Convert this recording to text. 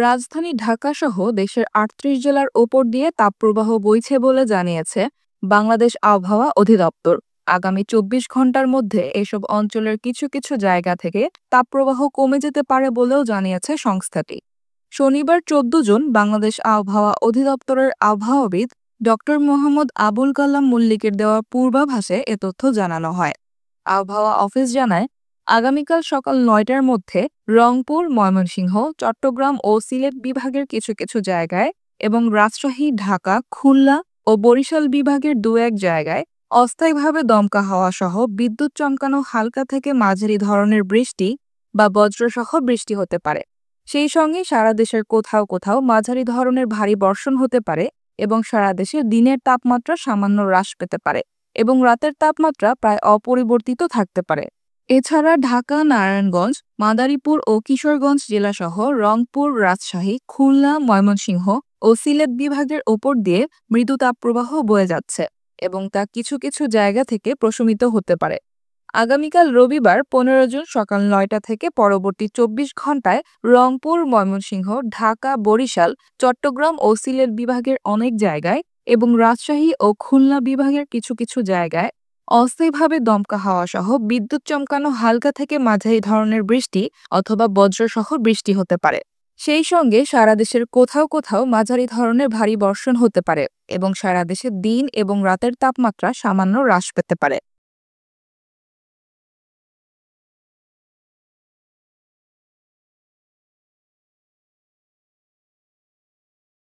রাজধানী ঢাকাসহ দেশের ৩৮ জেলার ওপর দিয়ে তাপপ্রবাহ বইছে বলে জানিয়েছে বাংলাদেশ আবহাওয়া অধিদপ্তর। আগামী ২৪ ঘন্টার মধ্যে এসব অঞ্চলের কিছু কিছু জায়গা থেকে তাপপ্রবাহ কমে যেতে পারে বলেও জানিয়েছে সংস্থাটি। শনিবার ১৪ জুন বাংলাদেশ আবহাওয়া অধিদপ্তরের আবহাওয়াবিদ ডক্টর মোহাম্মদ আবুল কালাম মল্লিকের দেওয়া পূর্বাভাসে এ তথ্য জানানো হয়। আবহাওয়া অফিস জানায়, আগামীকাল সকাল ৯টার মধ্যে রংপুর, ময়মনসিংহ, চট্টগ্রাম ও সিলেট বিভাগের কিছু কিছু জায়গায় এবং রাজশাহী, ঢাকা, খুলনা ও বরিশাল বিভাগের দু-এক জায়গায় অস্থায়ীভাবে দমকা হাওয়া সহ বিদ্যুৎ চমকানো হালকা থেকে মাঝারি ধরনের বৃষ্টি বা বজ্রসহ বৃষ্টি হতে পারে। সেই সঙ্গে সারা দেশের কোথাও কোথাও মাঝারি ধরনের ভারী বর্ষণ হতে পারে এবং সারা দেশে দিনের তাপমাত্রা সামান্য হ্রাস পেতে পারে এবং রাতের তাপমাত্রা প্রায় অপরিবর্তিত থাকতে পারে। এছাড়া ঢাকা, নারায়ণগঞ্জ, মাদারীপুর ও কিশোরগঞ্জ জেলাসহ রংপুর, রাজশাহী, খুলনা, ময়মনসিংহ ও সিলেট বিভাগের ওপর দিয়ে মৃদু তাপপ্রবাহ বয়ে যাচ্ছে এবং তা কিছু কিছু জায়গা থেকে প্রশমিত হতে পারে। আগামীকাল রবিবার ১৫ জুন সকাল ৯টা থেকে পরবর্তী ২৪ ঘন্টায় রংপুর, ময়মনসিংহ, ঢাকা, বরিশাল, চট্টগ্রাম ও সিলেট বিভাগের অনেক জায়গায় এবং রাজশাহী ও খুলনা বিভাগের কিছু কিছু জায়গায় অস্থায়ীভাবে দমকা হাওয়া সহ বিদ্যুৎ চমকানো হালকা থেকে মাঝারি ধরনের বৃষ্টি অথবা বজ্রসহ বৃষ্টি হতে পারে। সেই সঙ্গে সারা দেশের কোথাও কোথাও মাঝারি ধরনের ভারী বর্ষণ হতে পারে এবং সারা দেশে দিন এবং রাতের তাপমাত্রা সামান্য হ্রাস পেতে পারে।